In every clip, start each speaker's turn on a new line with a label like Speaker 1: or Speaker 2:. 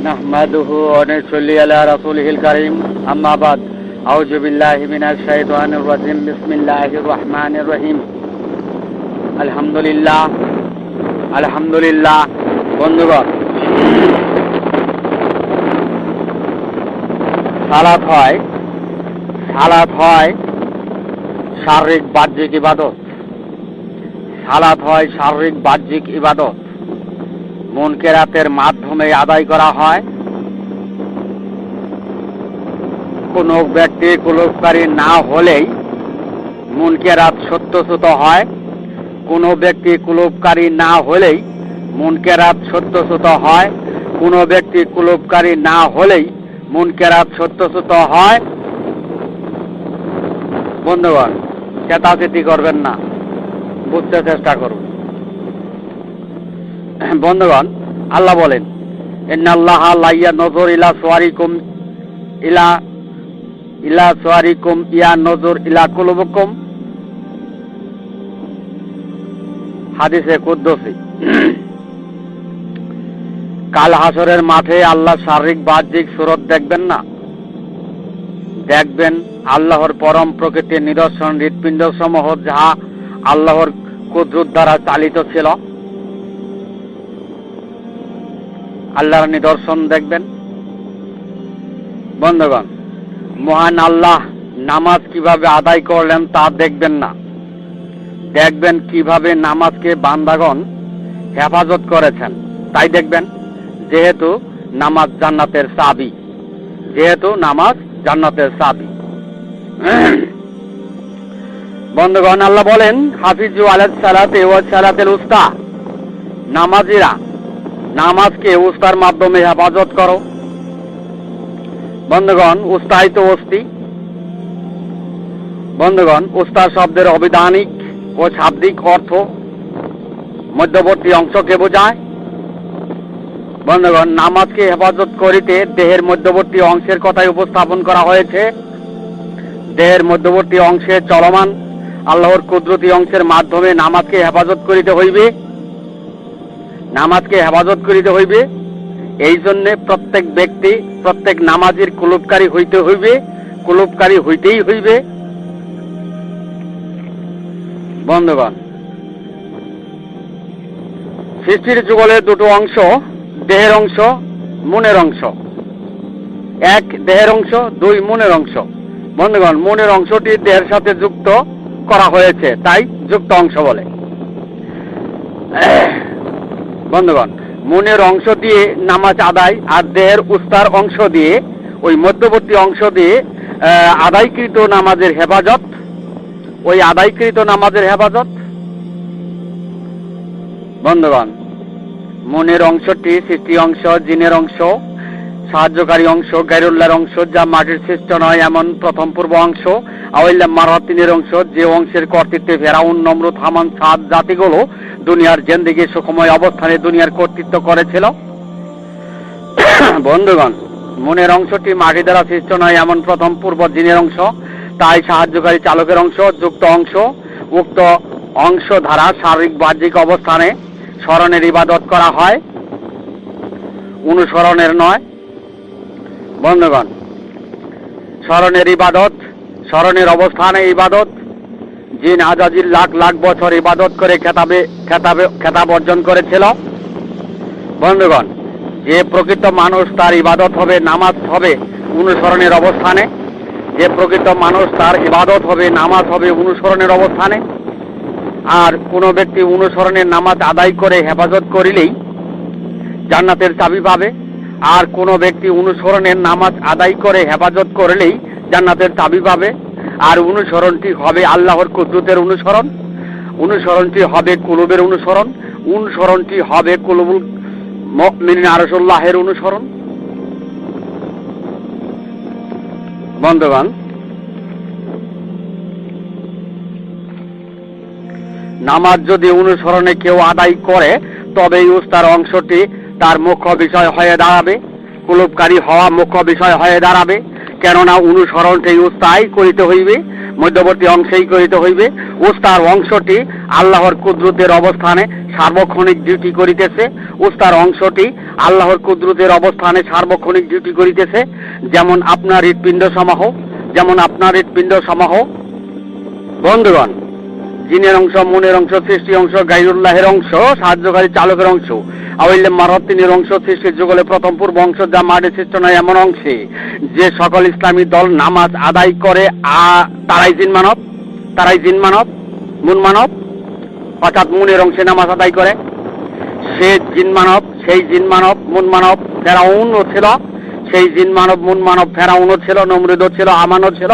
Speaker 1: নাহমাদুহু ওয়া নুসাল্লি আলা রাসূলিহিল কারীম আম্মা বাদ আউযু বিল্লাহি মিনাশ শাইতানির রাজীম বিসমিল্লাহির রহমানির রহিম আলহামদুলিল্লাহ বন্ধুগণ, সালাত হয় শারীরিক বাহ্যিক ইবাদত। সালাত হয় শারীরিক বাহ্যিক ইবাদত, মুনকেরাতের মাধ্যমে আদায় করা হয়। কোনো ব্যক্তি কুলুপকারী না হলেই মুনকেরাত সত্যচ্যুত হয়। কোনো ব্যক্তি কুলুপকারী না হলেই মুনকেরাত সত্যচ্যুত হয়। কোনো ব্যক্তি কুলুপকারী না হলেই মুনকেরাত সত্যচ্যুত হয়। বন্ধুগণ, চেতাচেতি করবেন না, বুঝতে চেষ্টা করুন। বন্ধুগণ, আল্লাহ বলেন, ইন্নাল্লাহা লা ইয়ানজুরু ইলা সুওয়ারিকুম ইলা সুওয়ারিকুম ইয়ানজুরু ইলা কুলুবিকুম। হাদিসে কুদ্দুসি। কাল হাসরের মাঠে আল্লাহ শারীরিক বাহ্যিক সুরত দেখবেন না, দেখবেন আল্লাহর পরম প্রকৃতির নিদর্শন, হৃৎপিণ্ড সমূহ যাহা আল্লাহর কুদরত দ্বারা চালিত ছিল, আল্লাহর নিদর্শন দেখবেন। বন্ধুগণ, মহান আল্লাহ নামাজ কিভাবে আদায় করলেন তা দেখবেন না, দেখবেন কিভাবে নামাজকে বান্দাগণ হেফাজত করেছেন তাই দেখবেন। যেহেতু নামাজ জান্নাতের চাবি, বন্ধুগণ, আল্লাহ বলেন, হাফিজু আলাস সালাতি ওয়া সালাতিল উস্তা। নামাজিরা নামাজকে উস্তার মাধ্যমে হেফাজত করো। বন্ধুগণ, উস্তাই তো অস্তি। বন্ধুগণ, উস্তা শব্দের অবিধানিক ও শাব্দিক অর্থ মধ্যবর্তী অংশকে বোঝায়। বন্ধুগণ, নামাজকে হেফাজত করিতে দেহের মধ্যবর্তী অংশের কথাই উপস্থাপন করা হয়েছে। দেহের মধ্যবর্তী অংশে চলমান আল্লাহর কুদরতি অংশের মাধ্যমে নামাজকে হেফাজত করিতে হইবে। এই জন্যে প্রত্যেক ব্যক্তি, প্রত্যেক নামাজীর কুলুপকারী হইতেই হইবে। বন্ধুগণ, সৃষ্টির যুগলের দুটো অংশ, দেহের অংশ, মনের অংশ। এক দেহের অংশ, দুই মনের অংশ। বন্ধুগণ, মনের অংশটি দেহের সাথে যুক্ত করা হয়েছে, তাই যুক্ত অংশ বলে। বন্ধুগণ, মনের অংশ দিয়ে নামাজ আদায়, আর দেহের উস্তার অংশ দিয়ে, ওই মধ্যবর্তী অংশ দিয়ে আদায়কৃত নামাজের হেফাজত। বন্ধুগণ, মনের অংশটি সৃষ্টি অংশ, জিনের অংশ, সাহায্যকারী অংশ, গায়রুল্লাহর অংশ, যা মাটির সৃষ্ট নয় এমন প্রথম পূর্ব অংশ, আওয়াইল্লা মারাতিনের অংশ, যে অংশের কর্তৃত্বে ফেরাউন, নমরুদ, হামান, সাদ জাতিগুলো দুনিয়ার জিন্দেগি সুখময় অবস্থানে দুনিয়ার কর্তৃত্ব করেছিল। বন্ধুগণ, মনের অংশটি মাটি দ্বারা সৃষ্ট নয় এমন প্রথম পূর্ব জিনের অংশ, তাই সাহায্যকারী চালকের অংশ, যুক্ত অংশ। উক্ত অংশ দ্বারা শারীরিক বাহ্যিক অবস্থানে স্মরণের ইবাদত করা হয়, অনুসরণের নয়। বন্ধুগণ, স্মরণের অবস্থানে ইবাদত। জিন আজাজির লাখ লাখ বছর ইবাদত করে খেতাব অর্জন করেছিল। বন্ধুগণ, যে প্রকৃত মানুষ তার ইবাদত হবে, নামাজ হবে অনুসরণের অবস্থানে। আর কোনো ব্যক্তি অনুসরণের নামাজ আদায় করে হেফাজত করিলেই জান্নাতের চাবি পাবে। আর কোনো ব্যক্তি অনুসরণের নামাজ আদায় করে হেফাজত করলেই জান্নাতের চাবি পাবে। আর অনুসরণটি হবে আল্লাহর কুদরতের অনুসরণটি হবে কুলুবের অনুসরণটি হবে কুলুবুল মুমিনিন আরশুল্লাহের অনুসরণ। বন্ধুগণ, নামাজ যদি অনুসরণে কেউ আদায় করে তবে এই উস্তার অংশটি তার মুখ্য বিষয় হয়ে দাঁড়াবে, কুলুপকারী হওয়া মুখ্য বিষয় হয়ে দাঁড়াবে। কেননা অনুসরণটি উস্তাই করিতে হইবে। মধ্যবর্তী অংশেই করিতে হইবে। উস্তার অংশটি আল্লাহর কুদরতের অবস্থানে সার্বক্ষণিক ডিউটি করিতেছে। উস্তার অংশটি আল্লাহর কুদরতের অবস্থানে সার্বক্ষণিক ডিউটি করিতেছে। যেমন আপনার হৃৎপিণ্ড সমাহ, যেমন আপনার হৃৎপিণ্ড সমাহ। বন্ধুগণ, জিনের অংশ, মনের অংশ, সৃষ্টি অংশ, গাইরুল্লাহের অংশ, সাহায্যকারী চালকের অংশ, আওয়াইলে মারাত্তিনের অংশ, সৃষ্টির যুগলে প্রথম পূর্ব অংশ, যা মাটি সৃষ্ট নয় এমন অংশে যে সকল ইসলামী দল নামাজ আদায় করে তারাই জিন মানব, তারাই জিন মানব, মুন মানব, অর্থাৎ মুনের অংশে নামাজ আদায় করে। সে জিন মানব, সেই জিন মানব, মুন মানব ফেরাউনও ছিল, সেই জিন মানব, মুন মানব ফেরাউনও ছিল, নমরুদও ছিল, আমানও ছিল।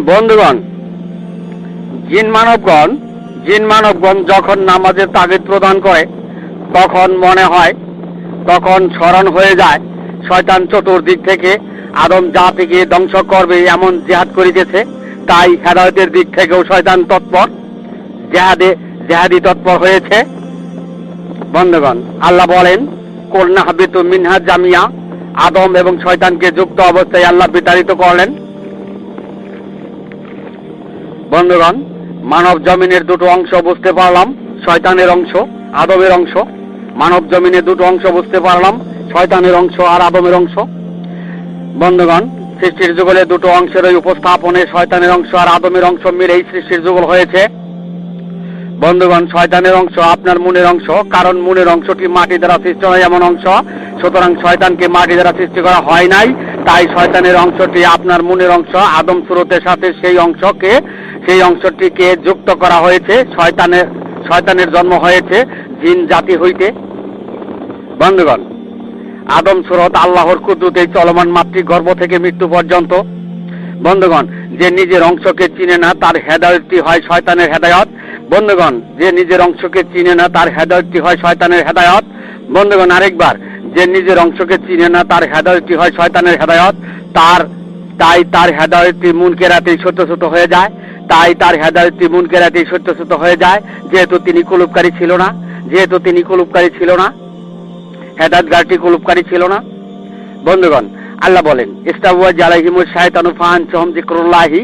Speaker 1: বন্ধুগণ, জিন মানবগণ যখন নামাজের তাগিদ প্রদান করে তখন মনে হয়, তখন স্মরণ হয়ে যায় শয়তান চতুর্দিক থেকে আদম জাতিকে ধ্বংস করবে এমন জিহাদ করিতেছে। তাই হেদায়েতের দিক থেকেও শয়তান তৎপর, জেহাদি তৎপর হয়েছে। বন্ধুগণ, আল্লাহ বলেন, কুলনা হাবিতু মিনহা জামিয়া। আদম এবং শয়তানকে যুক্ত অবস্থায় আল্লাহ বিতাড়িত করলেন। বন্ধুগণ, মানব জমিনের দুটো অংশ বুঝতে পারলাম, শয়তানের অংশ, আদমের অংশ। মানব জমিনের দুটো অংশ বুঝতে পারলাম, শয়তানের অংশ আর আদমের অংশ। বন্ধুগণ, সৃষ্টির যুগলে দুটো অংশের ওই উপস্থাপনে শয়তানের অংশ আর আদমের অংশ মিলেই সৃষ্টির যুগল হয়েছে। বন্ধুগণ, শয়তানের অংশ আপনার মনের অংশ, কারণ মনের অংশটি মাটি দ্বারা সৃষ্টি হয় এমন অংশ। সুতরাং শয়তানকে মাটি দ্বারা সৃষ্টি করা হয় নাই। তাই শয়তানের অংশটি আপনার মনের অংশ। আদম সুরতের সাথে সেই অংশটিকে যুক্ত করা হয়েছে। শয়তানের জন্ম হয়েছে জিন জাতি হইতে। বন্ধুগণ, আদম সুরত আল্লাহর কুদরতে চলমান মাতৃ গর্ভ থেকে মৃত্যু পর্যন্ত। বন্ধুগণ, যে নিজের অংশকে চিনে না তার হেদায়েতটি হয় শয়তানের হেদায়েত। বন্ধুগণ, যে নিজের অংশকে চিনে না তার হেদায়েতটি হয় শয়তানের হেদায়েত। বন্ধুগণ, আরেকবার, যে নিজের অংশকে চিনে না তার হেদায়েতটি হয় শয়তানের হেদায়েত। তাই তার হেদায়েতটি মুনকেরাতেই সত্যসূত হয়ে যায়। তাই তার হেদায়েতটি মুনকেরাতেই সত্যসূত হয়ে যায়, যেহেতু তিনি কুলুপকারী ছিল না, হেদায়েতগারটি কুলুপকারী ছিল না। বন্ধুগণ, আল্লাহ বলেন, ইস্তাওয়াজ আলাইহিমুশ শায়তানু ফাআনসাহুম যিকরুল্লাহি।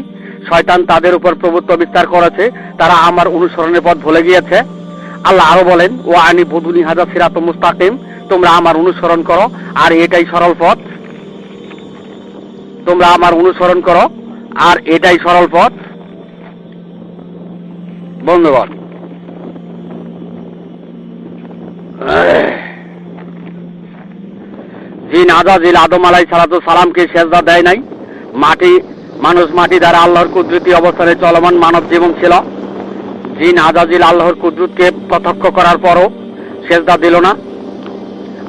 Speaker 1: শয়তান তাদের উপর প্রভুত্ব বিস্তার করেছে, তারা আমার অনুসরণের পথ ভুলে গিয়েছে। আল্লাহ আরো বলেন, ওয়া আনিবুদুনি হাযা সিরাতুম মুস্তাকিম। তোমরা আমার অনুসরণ করো আর এটাই সরল পথ। তোমরা আমার অনুসরণ করো আর এটাই সরল পথ। বন্ধুগণ, জিন আজাজিল আদম আলাইহিস সালামকে সেজদা দেয় নাই। মানুষ মাটি দ্বারা আল্লাহর কুদরতি অবস্থানে চলমান মানব জীবন ছিল। জিন আজাজিল আল্লাহর কুদরতকে প্রত্যক্ষ করার পরও সেজদা দিল না।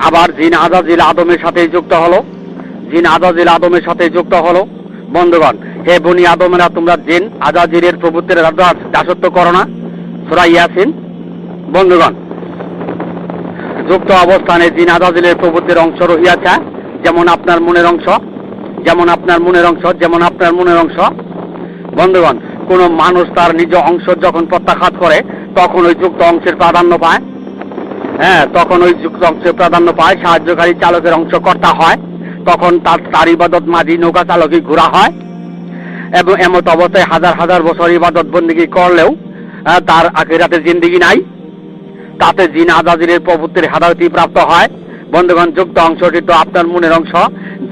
Speaker 1: আবার জিন আজাজিল আদমের সাথে যুক্ত হলো। বন্ধুগণ, হে বনি আদমেরা, তোমরা জিন আজাজিলের প্রভুত্বের দাসত্ব করো না। সূরা ইয়াসিন। বন্ধুগণ, যুক্ত অবস্থানে জিন আজাজিলের প্রভুত্বের অংশ রহিয়াছে, যেমন আপনার মনের অংশ। বন্ধুগণ, কোন মানুষ তার নিজ অংশ যখন প্রত্যাখ্যাত করে তখন ওই যুক্ত অংশের প্রাধান্য পায়। সাহায্যকারী চালকের অংশ কর্তা হয়। তখন তার ইবাদত মাঝি নৌকা চালকই ঘোরা হয়। এবং এমত অবস্থায় হাজার হাজার বছর ইবাদত বন্দেগী করলেও তার আখিরাতে জিন্দেগি নাই। তাতে জিন আজাজিলের প্রভুত্বের হেদায়েতই প্রাপ্ত হয়। বন্ধুগণ, যুক্ত অংশটি তো আপনার মনের অংশ,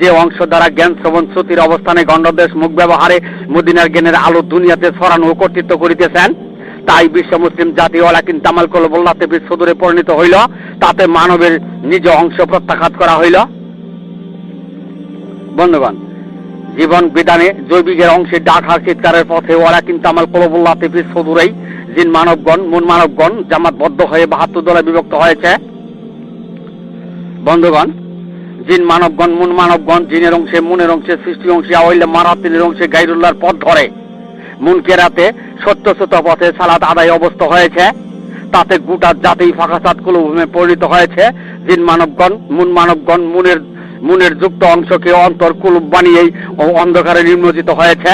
Speaker 1: যে অংশ দ্বারা জ্ঞান শ্রবণ শ্রুতির অবস্থানে গণ্ডদেশ মুখ ব্যবহারে মদিনার জ্ঞানের আলো দুনিয়াতে ছড়ানো ও কর্তৃত্ব করিতেছেন। তাই বিশ্ব মুসলিম জাতি ওয়ালাকিন তামাল কলবুল্লাহি ফি সুদুরে পরিণত হইল। তাতে মানবের নিজ অংশ প্রত্যাখ্যাত করা হইল। বন্ধুগণ, জীবন বিধানে জৈবিকের অংশে ডাকার চিৎকারের পথে ওয়ালাকিন তামাল কলবুল্লাহি ফি সুদুরেই জিন মানবগণ, মন মানবগণ জামাতবদ্ধ হয়ে 72 দলে বিভক্ত হয়েছে। বন্ধুগণ, জিন মানবগণ, মন মানবগণ জিনের অংশে, মনের অংশে, সৃষ্টি অংশে, আওয়াইলে মারাতিনের অংশে গাইরুল্লাহর পথ ধরে মুনকেরাতে সত্যসূত পথে সালাত আদায় অবস্থ হয়েছে। তাতে গোটা জাতি ফাঁকাসাত কুলুভূমে পরিণত হয়েছে। জিন মানবগণ, মন মানবগণ মনের যুক্ত অংশকে অন্তর কুলুপ বানিয়েই অন্ধকারে নিমজ্জিত হয়েছে।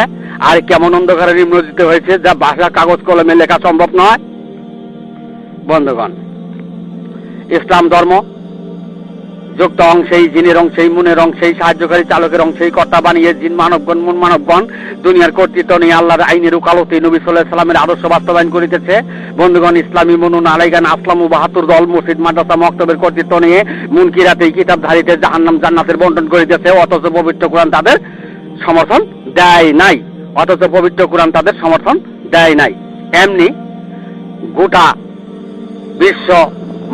Speaker 1: আর কেমন অন্ধকারে নিমজ্জিত হয়েছে, যা ভাষা কাগজ কলমে লেখা সম্ভব নয়। বন্ধুগণ, ইসলাম ধর্ম যুক্ত অংশেই, জিনের অংশেই, মুনের অংশেই, সাহায্যকারী চালকের অংশেই কর্তা বানিয়ে জিন মানবগণ, মুন মানবগণ দুনিয়ার কর্তৃত্ব নিয়ে আল্লাহর আইনের উকালতি নবী সাল্লাল্লাহু আলাইহি সাল্লামের আদর্শ বাস্তবায়ন করিতেছে। বন্ধুগণ, ইসলামী মনুন আলাইগান আসলামু ৭২ দল মসজিদ মাদ্রাসা মক্তবের কর্তৃত্ব নিয়ে মুনকিরাতে কিতাবধারীতে জাহান্নাম জান্নাতের বন্টন করিতেছে, অথচ পবিত্র কোরআন তাদের সমর্থন দেয় নাই। অথচ পবিত্র কোরআন তাদের সমর্থন দেয় নাই। এমনি গোটা বিশ্ব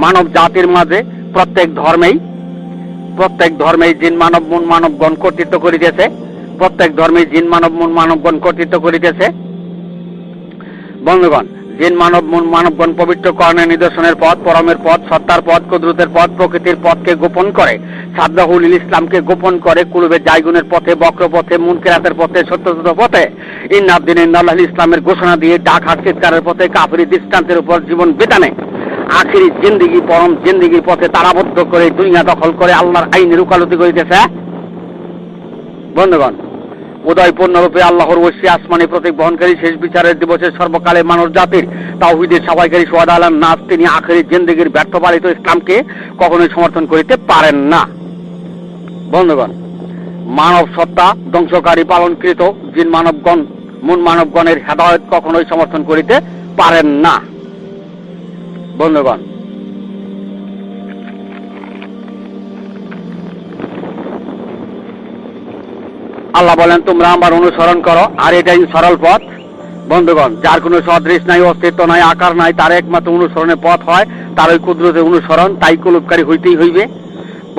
Speaker 1: মানব জাতির মাঝে প্রত্যেক ধর্মেই জিন মানব মুন মানবগণ কর্তৃত্ব করিতেছে। প্রত্যেক ধর্মেই জিন মানব মুন মানবগণ কর্তৃত্ব করিতেছে। বন্ধুগণ, জিন মানব মুন মানবগণ পবিত্র কোরআনের নিদর্শনের পথ, পরমের পথ, সত্তার পথ, কুদরতের পথ, প্রকৃতির পথকে গোপন করে, সাদরাহুল ইসলামকে গোপন করে, কুলুবের জায়গুনের পথে, বক্র পথে, মুনকিরাতের পথে, সত্যযুত পথে, ইন্নাদ্দিন ইন্দাল্লাহ ইসলামের ঘোষণা দিয়ে ডাক হাত চিৎকারের পথে, কাফিরি দৃষ্টান্তের উপর জীবন বিধানে আখিরি জিন্দিগি, পরম জিন্দিগির পথে তারাবদ্ধ করে দুনিয়া দখল করে আল্লাহর আইনের উকালতি করিতেছে। বন্ধুগণ, উদয় পূর্ণরূপে আল্লাহর ঐশী আসমানি প্রতীক বহনকারী শেষ বিচারের দিবসে সর্বকালে মানব জাতির তাওহীদের সাফাইকারী সোহাদা আলান নাস তিনি আখিরি জিন্দিগির ব্যর্থ পালিত ইসলামকে কখনোই সমর্থন করিতে পারেন না। বন্ধুগণ, মানব সত্তা ধ্বংসকারী পালনকৃত জিন মানবগণ, মুন মানবগণের হেদায়েত কখনোই সমর্থন করিতে পারেন না। বন্ধুগণ, আল্লাহ বলেন তোমরা আমার অনুসরণ করো, আর এটাই সরল পথ। বন্ধুগণ, যার কোনো সদৃশ নাই, অস্তিত্ব নাই, আকার নাই, তার একমাত্র অনুসরণের পথ হয় তার ওই কুদরতের অনুসরণ, তাই কুলুপকারী হইতেই হইবে।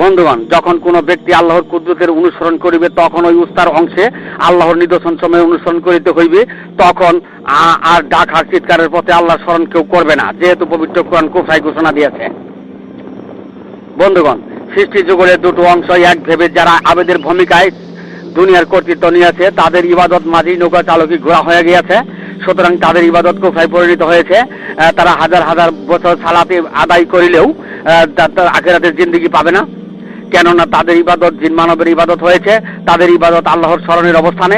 Speaker 1: বন্ধুগণ, যখন কোনো ব্যক্তি আল্লাহর কুদরতের অনুসরণ করিবে তখন ওই উস্তার অংশে আল্লাহর নিদর্শন সময় অনুসরণ করিতে হইবে। তখন আর ডাক হাক চিৎকারের পথে আল্লাহর স্মরণ কেউ করবে না, যেহেতু পবিত্র কোরআন কুফাই ঘোষণা দিয়েছে। বন্ধুগণ, সৃষ্টি যুগলের দুটো অংশ এক ভেবে যারা আবেদের ভূমিকায় দুনিয়ার কর্তৃত্ব নিয়েছে তাদের ইবাদত মাঝি নৌকা চালকই ঘোরা হয়ে গিয়েছে। সুতরাং তাদের ইবাদত কুফায় পরিণত হয়েছে। তারা হাজার হাজার বছর সালাতে আদায় করিলেও আখিরাতের জিন্দেগি পাবে না, কেননা তাদের ইবাদত জিন মানবের ইবাদত হয়েছে। তাদের ইবাদত আল্লাহর স্মরণের অবস্থানে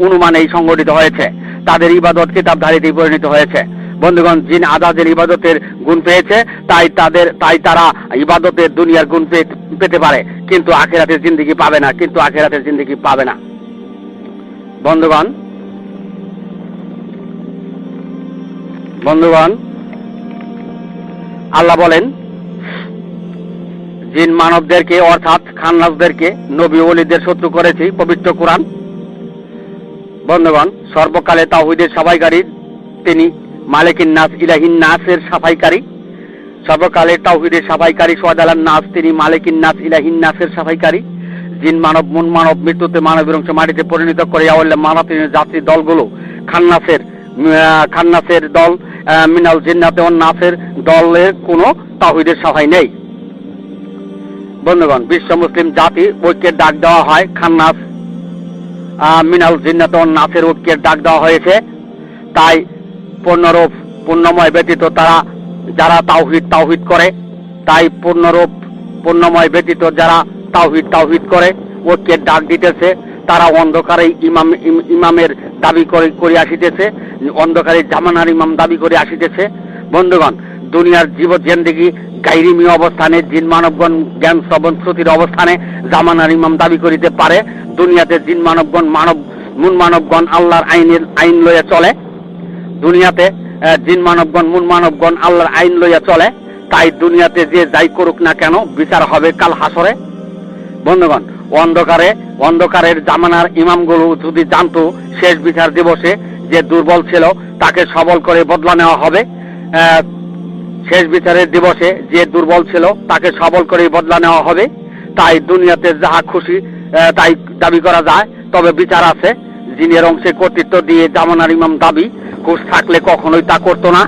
Speaker 1: অনুমানেই সংগঠিত হয়েছে। তাদের ইবাদত কিতাবধারীতেই পরিণত হয়েছে। বন্ধুগণ, জিন আদাদের ইবাদতের গুণ পেয়েছে, তাই তারা ইবাদতের দুনিয়ার গুণ পেতে পারে, কিন্তু আখিরাতের জিন্দেগি পাবে না। বন্ধুগণ, আল্লাহ বলেন জিন মানবদেরকে অর্থাৎ খান্নাসদেরকে নবী ওলিদের শত্রু করেছি পবিত্র কোরআন। বন্ধুগণ, সর্বকালে তাওহীদের সাফাইকারী তিনি মালিকিন নাস ইলাহিন নাসের সাফাইকারী। সর্বকালে তাওহীদের সাফাইকারী সোহাদালান নাস তিনি মালিকিন নাস ইলাহিন নাসের সাফাইকারী। জিন মানব মুন মানব মৃত্যুতে মানবের অংশ মাটিতে পরিণত করে মানবীয় যাত্রী দলগুলো খান্নাসের দল মিনাল জিন্নাতে ওয়ান নাসের দলের কোনো তাওহীদের সাফাই নেই। বন্ধুগণ, বিশ্ব মুসলিম জাতি ঐক্যের ডাক দেওয়া হয়, খান্নাস মিনাল জিন্নাতে ওয়ান নাসের ঐক্যের ডাক দেওয়া হয়েছে। তাই পূর্ণরূপ পূর্ণময় ব্যতীত যারা তাওহীদ করে, তাই পূর্ণময় ব্যতীত যারা তাওহীদ করে ঐক্যের ডাক দিতেছে, তারা অন্ধকারে ইমামের দাবি করে আসিতেছে, অন্ধকারে জামানার ইমাম দাবি করে আসিতেছে। বন্ধুগণ, দুনিয়ার জিন্দেগি গাইরিমীয় অবস্থানে জিন মানবগণ জ্ঞান শ্রবণ শ্রুতির অবস্থানে জামানার ইমাম দাবি করিতে পারে। দুনিয়াতে জিন মানবগণ মুন মানবগণ আল্লাহর আইন লইয়া চলে। দুনিয়াতে জিন মানবগণ মুন মানবগণ আল্লাহর আইন লইয়া চলে। তাই দুনিয়াতে যে যাই করুক না কেন বিচার হবে কাল হাসরে। বন্ধুগণ, অন্ধকারের জামানার ইমামগুলো যদি জানতো শেষ বিচার দিবসে যে দুর্বল ছিল তাকে সবল করে বদলা নেওয়া হবে, শেষ বিচারের দিবসে যে দুর্বল ছিল তাকে সবল করে বদলা নেওয়া হবে, তাই দুনিয়াতে যাহা খুশি তাই দাবি করা যায়। তবে বিচার আছে। জিনের অংশে কর্তৃত্ব দিয়ে জামানার ইমাম দাবি হুশ থাকলে কখনোই তা করতো না,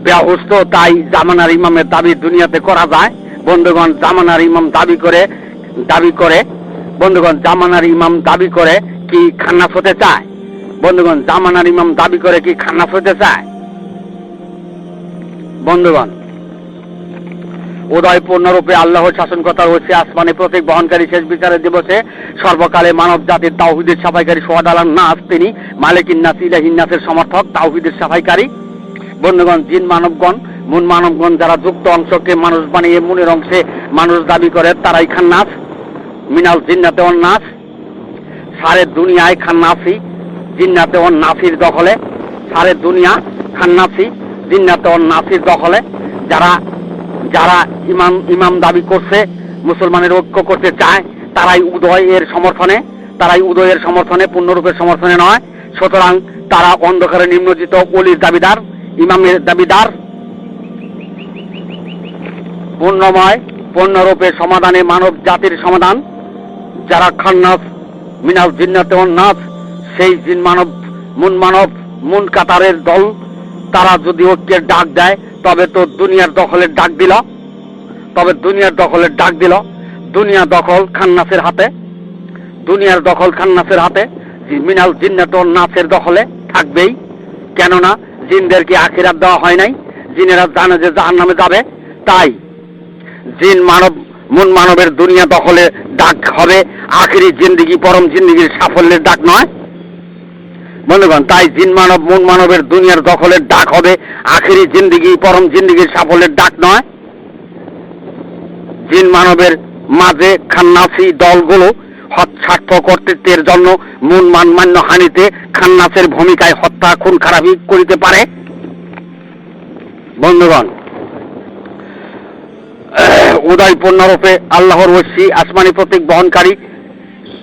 Speaker 1: বেহুশ, তাই জামানার ইমামের দাবি দুনিয়াতে করা যায়। বন্ধুগণ, জামানার ইমাম দাবি করে বন্ধুগণ, জামানার ইমাম দাবি করে কি খান্নাস হতে চায়? বন্ধুগণ, জামানার ইমাম দাবি করে কি খান্নাস হতে চায়? বন্ধুগণ, উদয় পূর্ণরূপে আল্লাহর শাসনকর্তার হচ্ছে আসমানে প্রতীক বহনকারী শেষ বিচারের দিবসে সর্বকালে মানব জাতির তাওহীদের সাফাইকারী সোহাদালান নাস তিনি মালিকিন নাস ইলাহিন নাসের সমর্থক তাওহীদের সাফাইকারী। বন্ধুগণ, জিন মানবগণ মুন মানবগণ যারা যুক্ত অংশকে মানুষ বানিয়ে মুনের অংশে মানুষ দাবি করে তারাই খান্নাস মিনাল জিন্নাতে ওয়ান নাস। সারে দুনিয়ায় খান্নাসি জিন্নাতে ওয়ান নাসির দখলে, সারে দুনিয়া খান্নাসি জিন্নাতে ওয়ান নাসির দখলে। যারা যারা ইমাম দাবি করছে, মুসলমানের ঐক্য করতে চায়, তারাই উদয়ের সমর্থনে পূর্ণরূপের সমর্থনে নয়। সুতরাং তারা অন্ধকারে নিম্নজিত অলির দাবিদার, ইমামের দাবিদার। পূর্ণরূপে সমাধানে মানব জাতির সমাধান। যারা খান্নাস মিনাল জিন্নাতে ওয়ান নাস, সেই জিন মানব মুন কাতারের দল, তারা যদি ঐক্যের ডাক দেয় তবে তো দুনিয়ার দখলের ডাক দিল, দুনিয়া দখল খান্নাসের হাতে, দুনিয়ার দখল খান্নাসের হাতে। মিনাল জিন্নাতে ওয়ান নাসের দখলে থাকবেই। কেননা জিনদেরকে আখিরাত দেওয়া হয় নাই, জিনেরা জানে যে জাহান্নামে যাবে। তাই মুন মানবের দুনিয়া দখলে ডাক হবে আখিরি জিন্দিগি, পরম জিন্দিগির সাফল্যের ডাক নয় বন্ধুগণ। তাই মুন মানবের দুনিয়ার দখলের ডাক হবে আখিরি জিন্দিগি, পরম জিন্দিগির সাফল্যের ডাক নয়। জিন মানবের মাঝে খান্নাসি দলগুলো স্বার্থ কর্তৃত্বের জন্য মুন মান্য হানিতে খান্নাসের ভূমিকায় হত্যা খুন খারাপি করিতে পারে বন্ধুগণ। উদয় পূর্ণরূপে আল্লাহর ঐশী আসমানি প্রতীক বহনকারী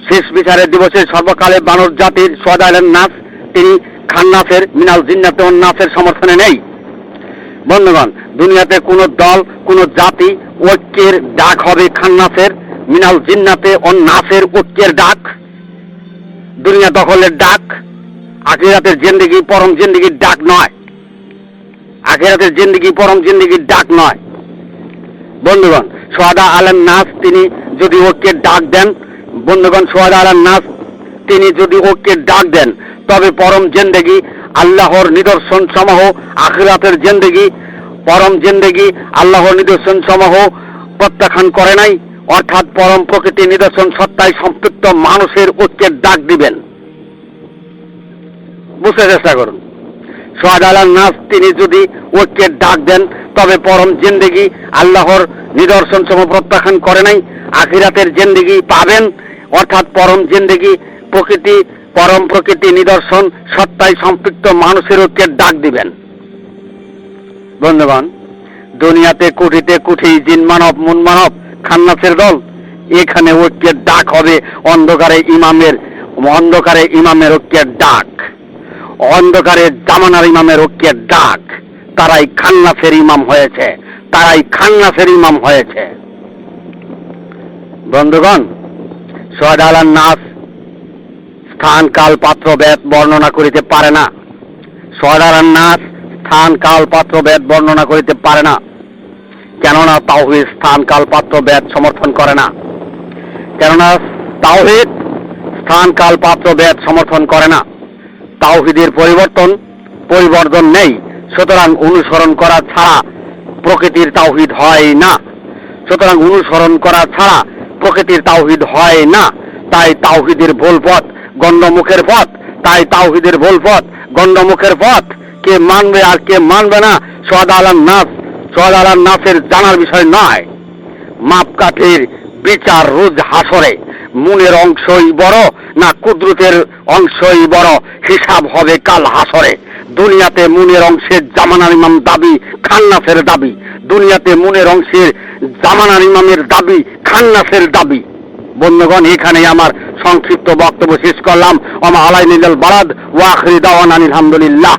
Speaker 1: শেষ বিচারের দিবসে সর্বকালে মানব জাতির সোয়াদালের নাস, তিনি খান্নাসের মিনাল জিন্নাতে ওয়ান নাসের সমর্থনে নেই বন্ধুগণ। দুনিয়াতে কোন দল, কোন জাতি ঐক্যের ডাক হবে খান্নাসের মিনাল জিন্নাতে ওয়ান নাসের ঐক্যের ডাক, দুনিয়া দখলের ডাক। আখিরাতের জিন্দেগি পরম জিন্দেগির ডাক নয়, আখিরাতের জিন্দেগি পরম জিন্দেগির ডাক নয় বন্ধুগণ। সোহাদা আলান নাস তিনি যদি ঐক্যের ডাক দেন বন্ধুগণ, সোহাদা আলান নাস তিনি যদি ঐক্যের ডাক দেন তবে পরম জিন্দেগি আল্লাহর নিদর্শন সমূহ, আখিরাতের জিন্দেগি পরম জিন্দেগি আল্লাহর নিদর্শন সমূহ প্রত্যাখ্যান করে নাই, অর্থাৎ পরম প্রকৃতির নিদর্শন সত্তায় সম্পৃক্ত মানুষের ঐক্যের ডাক দিবেন। বুঝতে চেষ্টা করুন। সোহাদা আলান নাস তিনি যদি ঐক্যের ডাক দেন তবে পরম জিন্দেগি আল্লাহর নিদর্শন সমূহ প্রত্যাখ্যান করে নাই, আখিরাতের জিন্দেগি পাবেন, অর্থাৎ পরম জিন্দেগি পরম প্রকৃতি নিদর্শন সত্তায় সম্পৃক্ত মানুষের ঐক্যের ডাক দিবেন বন্ধুগণ। দুনিয়াতে কোটিতে কোটি জিন মানব মুন মানব খান্নাসের দল, এখানে ঐক্যের ডাক হবে অন্ধকারে ইমামের ঐক্যের ডাক, অন্ধকারে জামানার ইমামের ঐক্যের ডাক। তারাই খান্নাসের ইমাম হয়েছে বন্ধুগণ। সোহাদা আলান নাস স্থান কাল পাত্র ভেদ বর্ণনা করিতে পারে না, সোহাদা আলান নাস স্থান কাল পাত্র ভেদ বর্ণনা করিতে পারে না। কেননা তাওহীদ স্থান কাল পাত্র ভেদ সমর্থন করে না, কেননা তাওহীদ স্থান কাল পাত্র ভেদ সমর্থন করে না। তাওহীদের পরিবর্তন নেই, সুতরাং অনুসরণ করা ছাড়া প্রকৃতির তাওহীদ হয় না, সুতরাং অনুসরণ করা ছাড়া প্রকৃতির তাওহীদ হয় না। তাই তাওহীদের ভুল পথ গণ্ডমুখের পথ, তাই তাওহীদের ভুল পথ গণ্ডমুখের পথ। কে মানবে আর কে মানবে না সোহাদা আলান নাসের জানার বিষয় নয়। মাপকাঠির বিচার রোজ হাসরে, মুনের অংশই বড় না কুদরতের অংশই বড়, হিসাব হবে কাল হাসরে। দুনিয়াতে মুনের অংশের জামানার ইমাম দাবি খান্নাসের দাবি, দুনিয়াতে মুনের অংশের জামানার ইমামের দাবি খান্নাসের দাবি বন্ধুগণ। এখানে আমার সংক্ষিপ্ত বক্তব্য শেষ করলাম। ওমা আলাইনাল বালাদ ওয়া আখিরু দাওয়ানা আলহামদুলিল্লাহ।